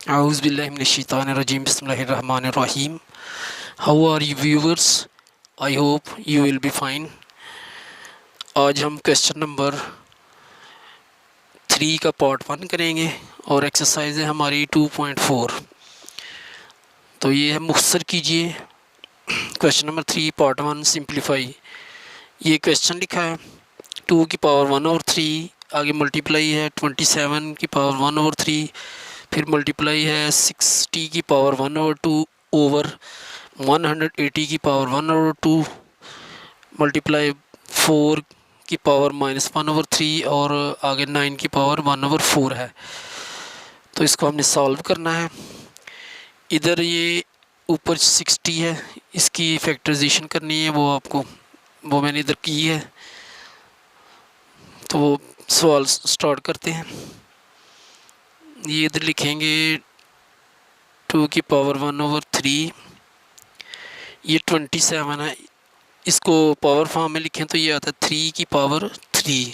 Auzubillahiminash-shaytanir-rajim. Bismillahir-rahmanir-rahim. How are you viewers? I hope you will be fine. आज हम question number 3 का part 1 करेंगे और एक्सरसाइज है हमारी 2.4। तो ये है मुख्तसर कीजिए। Question number 3 part 1 simplify. ये क्वेश्चन लिखा है 2 की पावर 1/3, आगे मल्टीप्लाई है 27 की पावर 1/3, फिर मल्टीप्लाई है 60 की पावर 1/2 ओवर 180 की पावर 1/2, मल्टीप्लाई 4 की पावर -1/3 और आगे 9 की पावर 1/4 है। तो इसको हमने सॉल्व करना है। इधर ये ऊपर 60 है, इसकी फैक्टराइजेशन करनी है, वो मैंने इधर की है। तो वो सवाल स्टार्ट करते हैं। ये इधर लिखेंगे 2 की पावर 1/3, ये 27 है। इसको पावर फॉर्म में लिखें तो ये आता है 3 की पावर 3,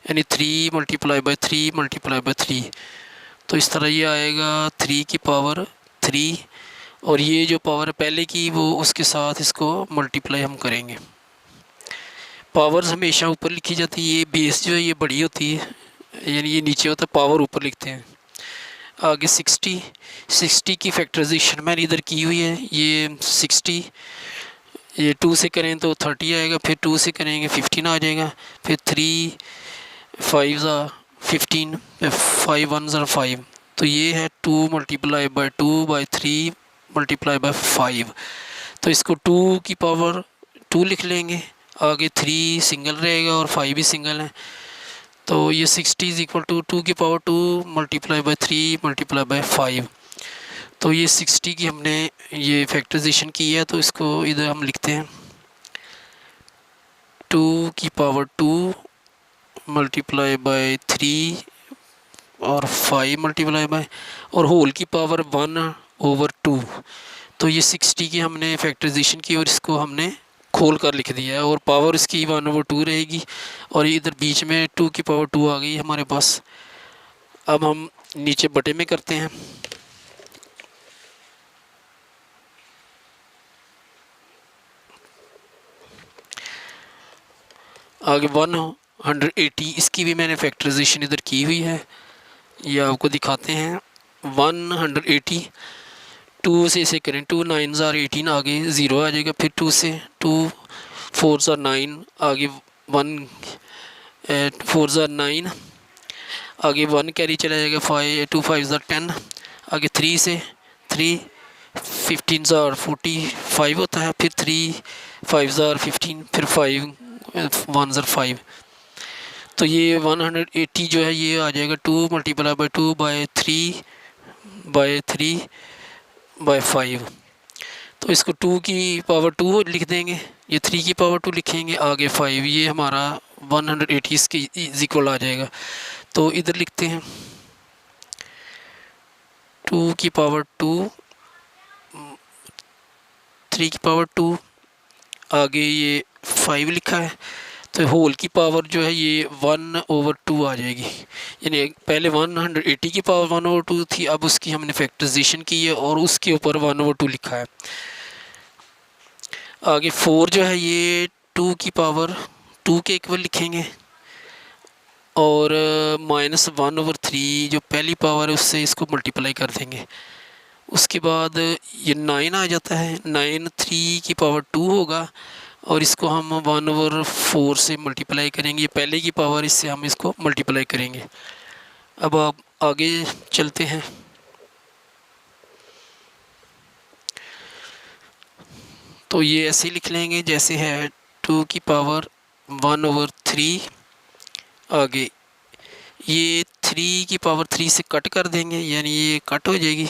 यानी 3 मल्टीप्लाई बाय 3 मल्टीप्लाई बाय 3। तो इस तरह ये आएगा 3 की पावर 3, और ये जो पावर है पहले की वो उसके साथ इसको मल्टीप्लाई हम करेंगे। पावर्स हमेशा ऊपर लिखी जाती है, ये बेस जो है ये बड़ी होती है, यानी ये नीचे होता है, पावर ऊपर लिखते हैं। आगे 60 की फैक्टराइजेशन मैंने इधर की हुई है। ये 60 ये 2 से करें तो 30 आएगा, फिर 2 से करेंगे 15 आ जाएगा, फिर 3 5 15, 5 1 5। तो ये है 2 multiply by 2 by 3 multiply by 5। तो इसको 2 की पावर 2 लिख लेंगे, आगे 3 सिंगल रहेगा और 5 भी सिंगल है। तो ये 60 इज इक्वल टू 2 की power 2 multiply bye 3 multiply by 5। तो ये 60 की हमने ये फैक्टराइजेशन की है, तो इसको इधर हम लिखते हैं 2 की पावर 2 मल्टीप्लाई बाय 3 और 5 मल्टीप्लाई बाय और होल की पावर 1/2। तो ये 60 की हमने फैक्टराइजेशन की और इसको हमने खोल कर लिख दिया है, और पावर इसकी 1/2 रहेगी, और इधर बीच में 2 की पावर 2 आ गई हमारे पास। अब हम नीचे बटे में करते हैं। आगे 180, इसकी भी मैंने फैक्टराइजेशन इधर की हुई है, ये आपको दिखाते हैं। 180 2 से इसे करें, 2 9 18, आगे 0 आ जाएगा, फिर 2 से 2 4 9, आगे 1 4 9, आगे 1 कैरी चला जाएगा, 5 2 5 10, आगे 3 से 3 15 45 होता है, फिर 3 5 15, फिर 5 1 5। तो ये 180 जो है ये आ जाएगा 2 multiply by 2 by 3 by 3 by 5। तो इसको 2 की पावर 2 लिख देंगे, ये 3 की पावर 2 लिखेंगे, आगे 5, ये हमारा 180 इसके इक्वल आ जाएगा। तो इधर लिखते हैं 2 की पावर 2 3 की पावर 2, आगे ये 5 लिखा है, तो होल की पावर जो है ये 1/2 आ जाएगी। यानी पहले 180 की पावर 1/2 थी, अब उसकी हमने फैक्टराइजेशन की है और उसके ऊपर 1/2 लिखा है। आगे 4 जो है ये 2 की पावर 2 के इक्वल लिखेंगे, और -1/3 जो पहली पावर है उससे इसको मल्टीप्लाई कर देंगे। उसके बाद ये 9 आ जाता है, 9 3 की पावर 2 होगा, और इसको हम 1/4 से मल्टीप्लाई करेंगे, ये पहले की पावर, इससे हम इसको मल्टीप्लाई करेंगे। अब आप आगे चलते हैं। तो ये ऐसे लिख लेंगे जैसे है 2 की पावर 1/3, आगे ये 3 की पावर 3 से कट कर देंगे, यानी ये कट हो जाएगी,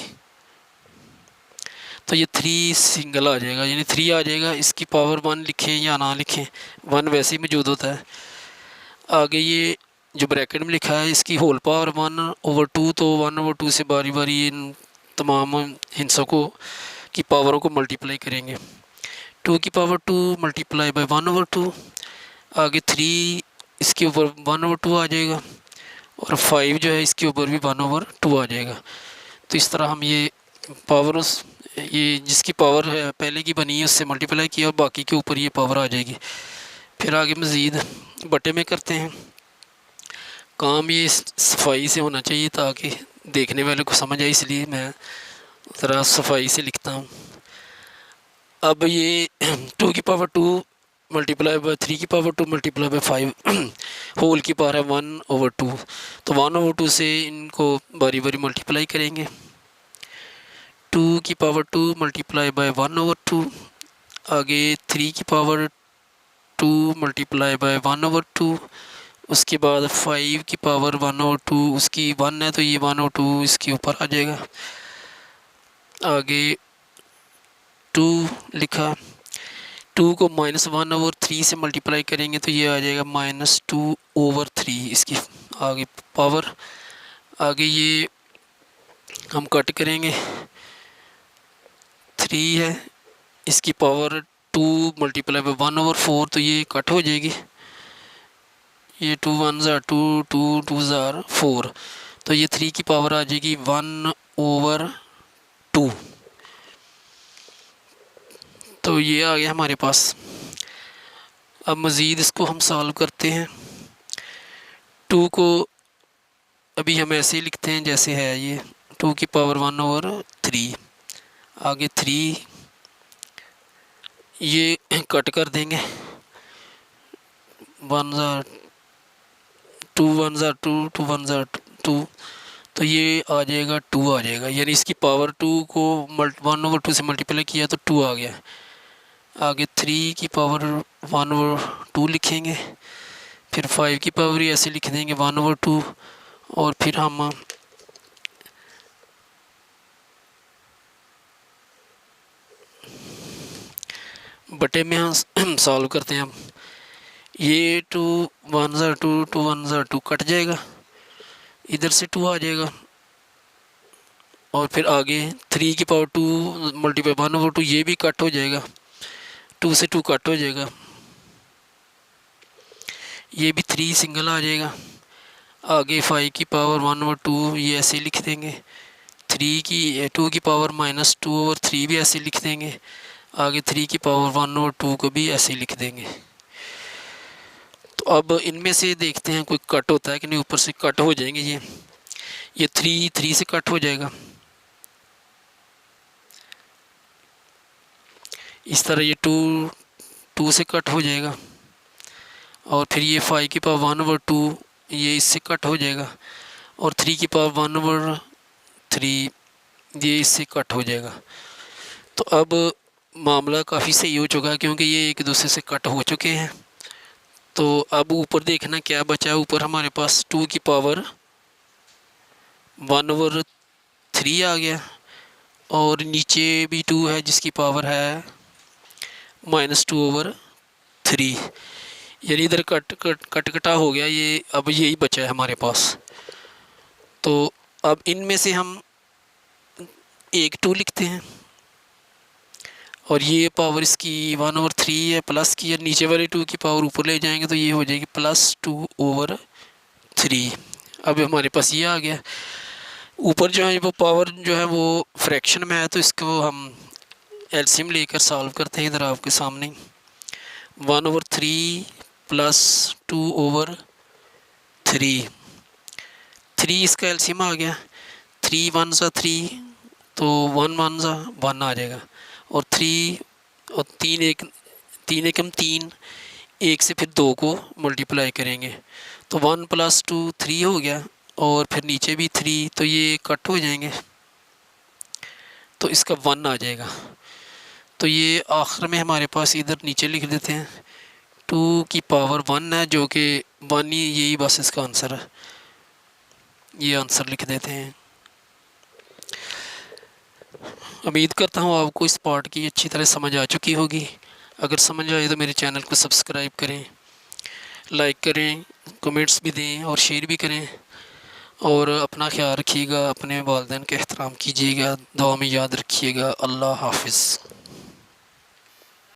तो ये 3 सिंगल आ जाएगा, यानी 3 आ जाएगा। इसकी पावर 1 लिखें या ना लिखें, 1 वैसे ही मौजूद होता है। आगे ये जो ब्रैकेट में लिखा है इसकी होल पावर 1/2, तो 1/2 से बारी बारी इन तमाम हिस्सों को की पावरों को मल्टीप्लाई करेंगे। 2 की पावर 2 मल्टीप्लाई बाय 1/2, आगे 3 इसके ऊपर 1/2 आ जाएगा, और 5 जो है इसके ऊपर भी 1/2 आ जाएगा। तो इस तरह हम ये पावर ये जिसकी पावर है पहले की बनी है उससे मल्टीप्लाई किया और बाकी के ऊपर ये पावर आ जाएगी। फिर आगे मज़ीद बटे में करते हैं काम। ये सफाई से होना चाहिए ताकि देखने वाले को समझ आए, इसलिए मैं ज़रा सफाई से लिखता हूँ। अब ये 2 की पावर 2 मल्टीप्लाई बाय 3 की पावर 2 मल्टीप्लाई बाय 5 होल की पावर है 1/2। तो 1/2 से इनको बारी बारी मल्टीप्लाई करेंगे। 2 की पावर 2 मल्टीप्लाई बाय 1/2, आगे 3 की पावर 2 मल्टीप्लाई बाय 1/2, उसके बाद 5 की पावर 1/2, उसकी 1 है तो ये 1/2 इसके ऊपर आ जाएगा। आगे 2 लिखा, 2 को -1/3 से मल्टीप्लाई करेंगे तो ये आ जाएगा -2/3 इसकी आगे पावर। आगे ये हम कट करेंगे, 3 है इसकी पावर 2 मल्टीप्लाई बाय 1/4 तो ये कट हो जाएगी। ये 2 1 ज़ा 2, 2 2 ज़ा 4, तो ये 3 की पावर आ जाएगी 1/2। तो ये आ गया हमारे पास। अब मज़ीद इसको हम सॉल्व करते हैं। 2 को अभी हम ऐसे ही लिखते हैं जैसे है ये 2 की पावर 1/3, आगे 3 ये कट कर देंगे, 1 ज़ा 2 1 ज़ा 2 2 1 ज़ा 2, तो ये आ जाएगा 2 आ जाएगा, यानी इसकी पावर 2 को 1/2 से मल्टीप्लाई किया तो 2 आ गया। आगे 3 की पावर 1/2 लिखेंगे, फिर 5 की पावर ऐसे लिख देंगे 1/2, और फिर हम बटे में हम सॉल्व करते हैं। ये 2 1 ज़ा 2 2 1 ज़ा 2 कट जाएगा, इधर से 2 आ जाएगा, और फिर आगे 3 की पावर 2 मल्टीप्लाई 1/2 ये भी कट हो जाएगा, 2 से 2 कट हो जाएगा, ये भी 3 सिंगल आ जाएगा। आगे 5 की पावर 1/2 ये ऐसे लिख देंगे, 2 की पावर -2/3 भी ऐसे लिख देंगे, आगे 3 की पावर 1/2 को भी ऐसे लिख देंगे। तो अब इनमें से देखते हैं कोई कट होता है कि नहीं, ऊपर से कट हो जाएंगे ये 3 से कट हो जाएगा। इस तरह ये 2 से कट हो जाएगा, और फिर ये 5 की पावर 1/2 ये इससे कट हो जाएगा, और 3 की पावर 1/3 ये इससे कट हो जाएगा। तो अब मामला काफ़ी सही हो चुका है क्योंकि ये एक दूसरे से कट हो चुके हैं। तो अब ऊपर देखना क्या बचा है। ऊपर हमारे पास 2 की पावर 1/3 आ गया, और नीचे भी 2 है जिसकी पावर है -2/3, यानी इधर कटा हो गया ये। अब यही बचा है हमारे पास। तो अब इनमें से हम एक 2 लिखते हैं, और ये पावर इसकी 1/3 है प्लस की, और नीचे वाले 2 की पावर ऊपर ले जाएंगे तो ये हो जाएगी +2/3। अब हमारे पास ये आ गया। ऊपर जो है वो पावर जो है वो फ्रैक्शन में है, तो इसको हम एलसीएम लेकर सॉल्व करते हैं। इधर आपके सामने 1/3 + 2/3, 3 इसका एलसीएम आ गया। 3 1 ज़ा 3, तो 1 1 ज़ा 1 आ जाएगा, और 3 और 3 एकम 3, 1 से फिर 2 को मल्टीप्लाई करेंगे तो 1 + 2 3 हो गया, और फिर नीचे भी 3, तो ये कट हो जाएंगे, तो इसका 1 आ जाएगा। तो ये आखिर में हमारे पास इधर नीचे लिख देते हैं 2 की पावर 1 है, जो कि 1 ही यही बस इसका आंसर है। ये आंसर लिख देते हैं। उम्मीद करता हूँ आपको इस पार्ट की अच्छी तरह समझ आ चुकी होगी। अगर समझ आए तो मेरे चैनल को सब्सक्राइब करें, लाइक करें, कमेंट्स भी दें और शेयर भी करें, और अपना ख्याल रखिएगा, अपने वालिदैन का एहतराम कीजिएगा, दुआ में याद रखिएगा। अल्लाह हाफिज़।